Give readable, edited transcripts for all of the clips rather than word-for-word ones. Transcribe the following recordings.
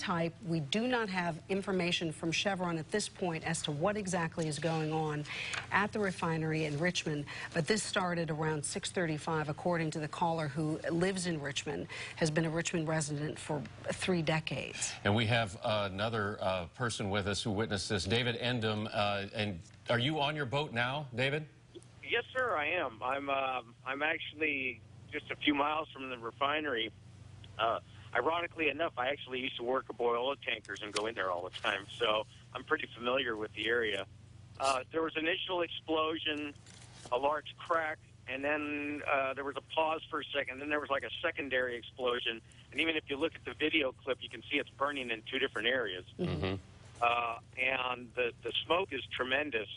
type. We do not have information from Chevron at this point as to what exactly is going on at the refinery in Richmond, but this started around 6:35, according to the caller who lives in Richmond, has been a Richmond resident for 3 decades. And we have another person with us who witnessed this, David Endem. And are you on your boat now, David? Yes, sir, I am. I'm actually just a few miles from the refinery. Ironically enough, I actually used to work aboard oil tankers and go in there all the time, so I'm pretty familiar with the area. There was an initial explosion, a large crack, and then there was a pause for a second. Then there was like a secondary explosion, and even if you look at the video clip, you can see it's burning in 2 different areas. Mm-hmm. And the smoke is tremendous.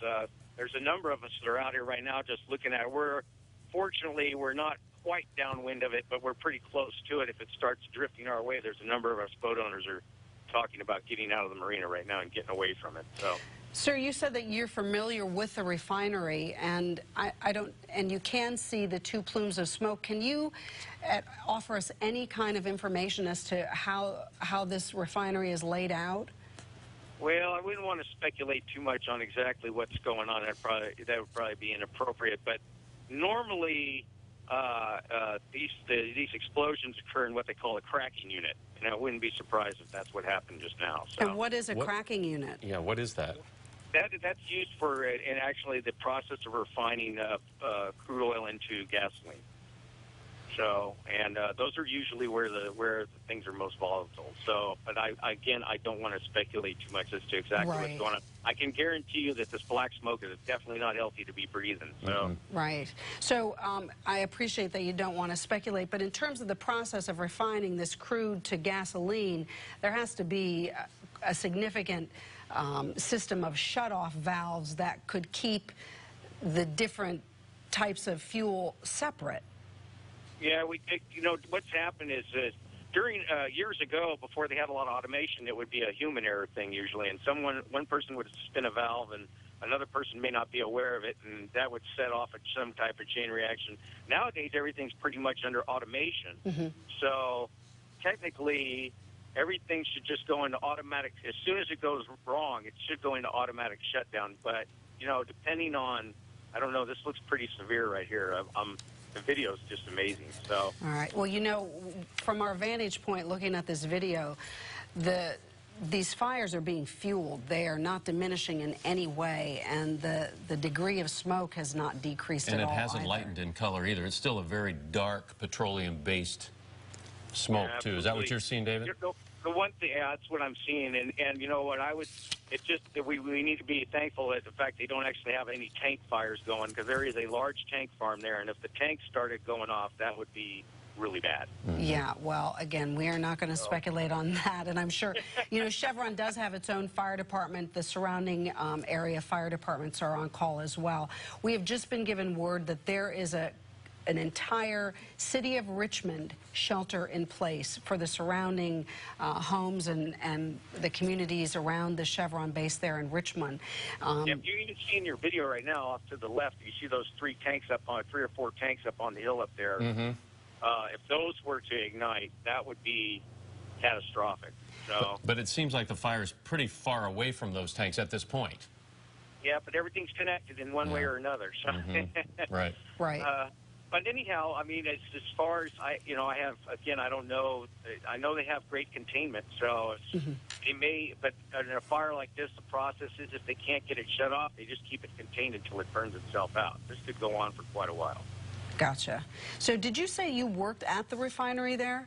There's a number of us that are out here right now just looking at it. Fortunately, we're not quite downwind of it, but we're pretty close to it. If it starts drifting our way, there's a number of us boat owners are talking about getting out of the marina right now and getting away from it. So, sir, you said that you're familiar with the refinery, and and you can see the 2 plumes of smoke. Can you offer us any kind of information as to how this refinery is laid out? Well, I wouldn't want to speculate too much on exactly what's going on. That would probably be inappropriate. But normally, these explosions occur in what they call a cracking unit, and I wouldn't be surprised if that's what happened just now. So. And what is a cracking unit? Yeah, what is that? That's used for in actually the process of refining crude oil into gasoline. So, and those are usually where the things are most volatile. So, but I don't want to speculate too much as to exactly what's going on. I can guarantee you that this black smoke is definitely not healthy to be breathing. So. Right. So I appreciate that you don't want to speculate, but in terms of the process of refining this crude to gasoline, there has to be a significant system of shutoff valves that could keep the different types of fuel separate. Yeah, what's happened is during years ago, before they had a lot of automation, it would be a human error thing usually, and one person would spin a valve, and another person may not be aware of it, and that would set off some type of chain reaction. Nowadays, everything's pretty much under automation, so technically, everything should just go into automatic. As soon as it goes wrong, it should go into automatic shutdown. But depending on, I don't know, this looks pretty severe right here. The video is just amazing. So. All right. Well, from our vantage point, looking at this video, these fires are being fueled. They are not diminishing in any way, and the degree of smoke has not decreased at all. And it hasn't lightened in color either. It's still a very dark petroleum-based smoke too. Is that what you're seeing, David? The one thing, that's what I'm seeing, and you know what, it's just that we need to be thankful at the fact they don't actually have any tank fires going, because there is a large tank farm there, and if the tanks started going off, that would be really bad. Yeah, well, again, we are not going to speculate on that, and I'm sure, Chevron does have its own fire department. The surrounding area fire departments are on call as well. We have just been given word that there is an entire city of Richmond shelter in place for the surrounding homes and the communities around the Chevron base there in Richmond. You even see in your video right now off to the left, you see those 3 or 4 tanks up on the hill up there. If those were to ignite, that would be catastrophic. So, but it seems like the fire is pretty far away from those tanks at this point. Yeah, but everything's connected in one way or another. So. Right. Right. But anyhow, I mean, as far as I have, again, I don't know. I know they have great containment, so they may. But in a fire like this, the process is if they can't get it shut off, they just keep it contained until it burns itself out. This could go on for quite a while. Gotcha. So, did you say you worked at the refinery there?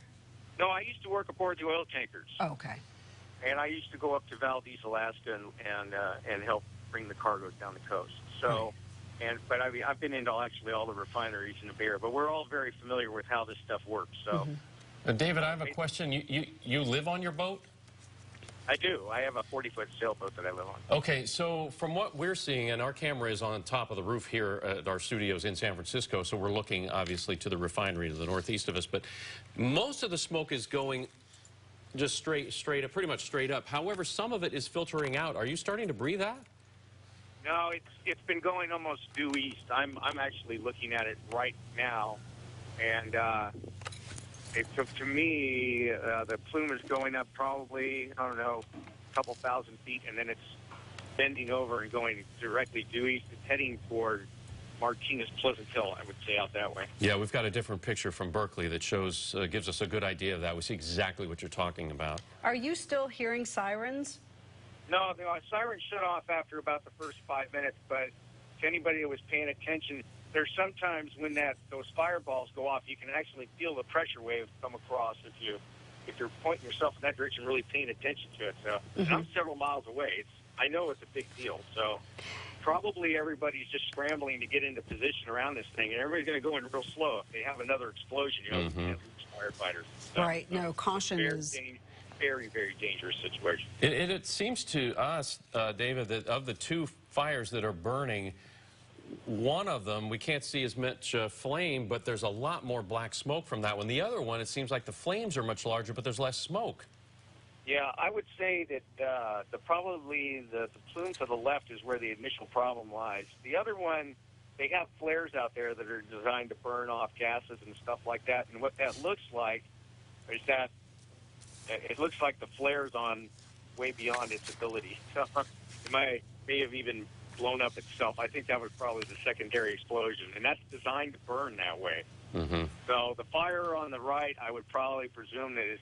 No, I used to work aboard the oil tankers. Oh, okay. And I used to go up to Valdez, Alaska, and help bring the cargoes down the coast. So. But I mean, I've been into actually all the refineries in the Bay Area, but we're all very familiar with how this stuff works. So, David, I have a question. You live on your boat? I do. I have a 40-foot sailboat that I live on. Okay, so from what we're seeing, and our camera is on top of the roof here at our studios in San Francisco, so we're looking obviously to the refinery to the northeast of us, but most of the smoke is going just straight up, pretty much straight up. However, some of it is filtering out. Are you starting to breathe that? No, it's been going almost due east. I'm actually looking at it right now, and To me, the plume is going up probably, I don't know, a couple thousand feet, and then it's bending over and going directly due east. It's heading toward Martinez Pleasant Hill, I would say, out that way. Yeah, we've got a different picture from Berkeley that shows, gives us a good idea of that. We see exactly what you're talking about. Are you still hearing sirens? No, the sirens shut off after about the first 5 minutes, but to anybody that was paying attention, there's sometimes when those fireballs go off, you can actually feel the pressure wave come across if you're pointing yourself in that direction, really paying attention to it. So and I'm several miles away. I know it's a big deal. So probably everybody's just scrambling to get into position around this thing, and everybody's going to go in real slow. If they have another explosion, you know, you can't lose firefighters. So, Right. No, caution is very, very dangerous situation. It seems to us, David, that of the two fires that are burning, one of them, we can't see as much flame, but there's a lot more black smoke from that one. The other one, it seems like the flames are much larger, but there's less smoke. Yeah, I would say that probably the plume to the left is where the initial problem lies. The other one, they have flares out there that are designed to burn off gases and stuff like that. And what that looks like is that it looks like the flare's on way beyond its ability. So it may have even blown up itself. I think that was probably the secondary explosion, and that's designed to burn that way. So the fire on the right, I would probably presume that it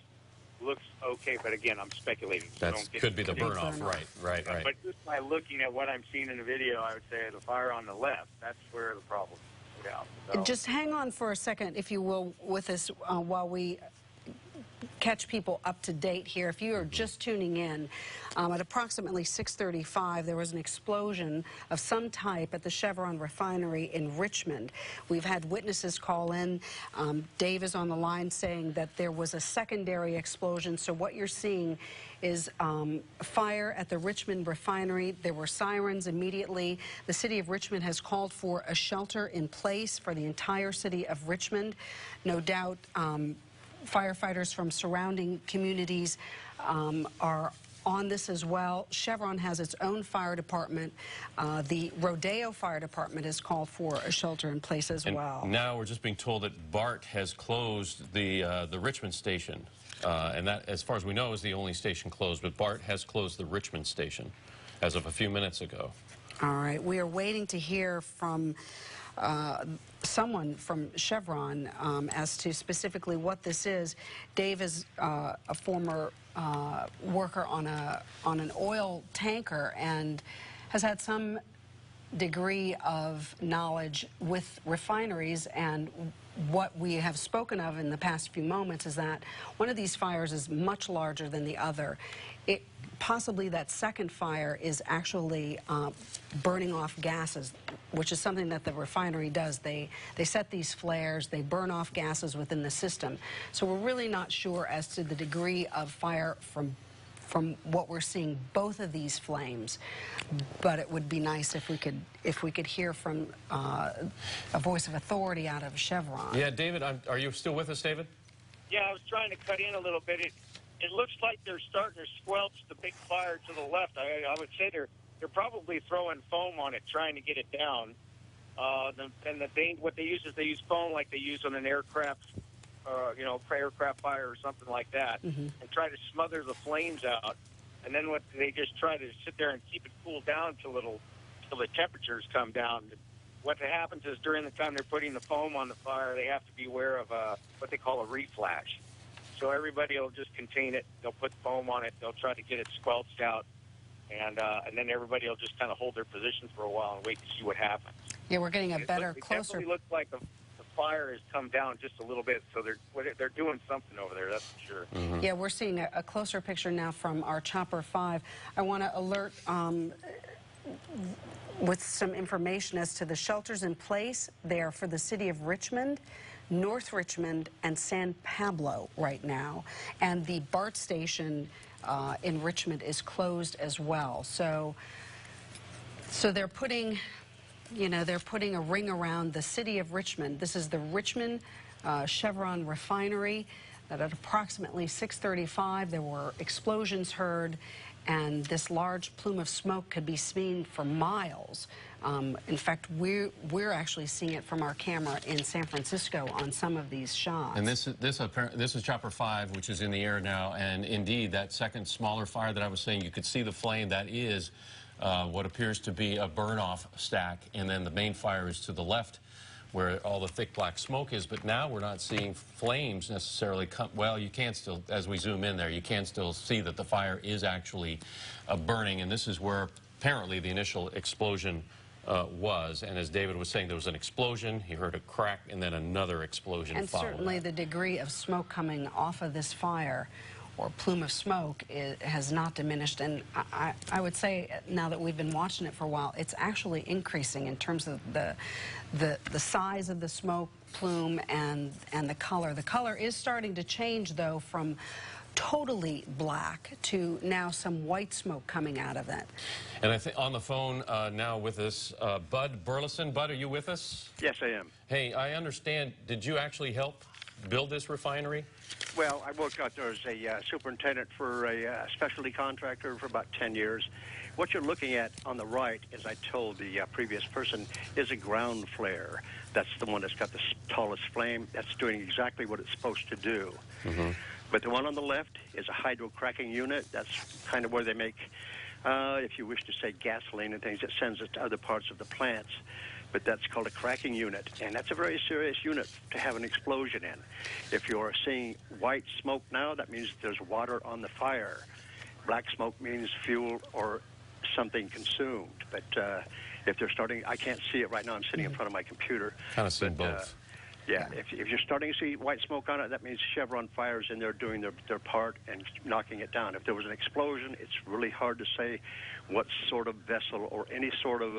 looks okay, but again, I'm speculating. So That could be the burn-off, right. But just by looking at what I'm seeing in the video, I would say the fire on the left, that's where the problem is. So. Just hang on for a second, if you will, with us while we catch people up to date here. If you are just tuning in, at approximately 6:35, there was an explosion of some type at the Chevron Refinery in Richmond. We've had witnesses call in. Dave is on the line saying that there was a secondary explosion. So what you're seeing is fire at the Richmond Refinery. There were sirens immediately. The city of Richmond has called for a shelter in place for the entire city of Richmond. No doubt, firefighters from surrounding communities are on this as well. Chevron has its own fire department. The Rodeo Fire Department has called for a shelter in place as well. Now we're just being told that BART has closed the Richmond station. And that, as far as we know, is the only station closed. But BART has closed the Richmond station as of a few minutes ago. All right. We are waiting to hear from someone from Chevron as to specifically what this is. Dave is a former worker on an oil tanker and has had some degree of knowledge with refineries, and what we have spoken of in the past few moments is that one of these fires is much larger than the other. Possibly that second fire is actually burning off gases, which is something that the refinery does. They set these flares, they burn off gases within the system. So we're really not sure as to the degree of fire from what we're seeing, both of these flames. But it would be nice if we could hear from a voice of authority out of Chevron. Yeah, David, are you still with us, David? Yeah, I was trying to cut in a little bit. It looks like they're starting to squelch the big fire to the left. I would say they're probably throwing foam on it, trying to get it down. What they use is they use foam like they use on an aircraft, aircraft fire or something like that, and try to smother the flames out. And then they just try to sit there and keep it cooled down till the temperatures come down. What happens is during the time they're putting the foam on the fire, they have to be aware of what they call a reflash. So everybody will just contain it. They'll put foam on it. They'll try to get it squelched out. And then everybody will just kind of hold their position for a while and wait to see what happens. Yeah, we're getting a better, It closer. definitely looks like the fire has come down just a little bit, so they're doing something over there, that's for sure. Yeah, we're seeing a closer picture now from our Chopper 5. I want to alert with some information as to the shelters in place. They are for the city of Richmond, North Richmond, and San Pablo right now. And the BART station in Richmond is closed as well. So they're putting, they're putting a ring around the city of Richmond. This is the Richmond Chevron Refinery. that at approximately 6:35 there were explosions heard, and this large plume of smoke could be seen for miles. In fact, we're actually seeing it from our camera in San Francisco on some of these shots. And this is Chopper 5, which is in the air now, and indeed that second smaller fire that I was saying, you could see the flame. That is what appears to be a burn-off stack, and then the main fire is to the left, where all the thick black smoke is. But now we're not seeing flames necessarily come. Well, you can still, as we zoom in there, you can still see that the fire is actually burning, and this is where apparently the initial explosion was. And as David was saying, there was an explosion, he heard a crack, and then another explosion and followed. Certainly the degree of smoke coming off of this fire, or plume of smoke, has not diminished. And I would say, now that we've been watching it for a while, it's actually increasing in terms of the size of the smoke plume and the color. The color is starting to change, though, from totally black to now some white smoke coming out of it. And I think on the phone now with us, Bud Burleson. Bud, are you with us? Yes, I am. Hey, I understand, did you actually help build this refinery? Well, I worked out there as a superintendent for a specialty contractor for about 10 years. What you're looking at on the right, as I told the previous person, is a ground flare. That's the one that's got the tallest flame. That's doing exactly what it's supposed to do. Mm-hmm. But the one on the left is a hydro-cracking unit. That's kind of where they make, if you wish to say, gasoline and things. It sends it to other parts of the plants. But that's called a cracking unit, and that's a very serious unit to have an explosion in. If you're seeing white smoke now, that means there's water on the fire. Black smoke means fuel or something consumed. But if they're starting, I can't see it right now. I'm sitting in front of my computer. Kind of seeing both. Yeah, if you're starting to see white smoke on it, that means Chevron Fire's in there doing their part and knocking it down. If there was an explosion, it's really hard to say what sort of vessel or any sort of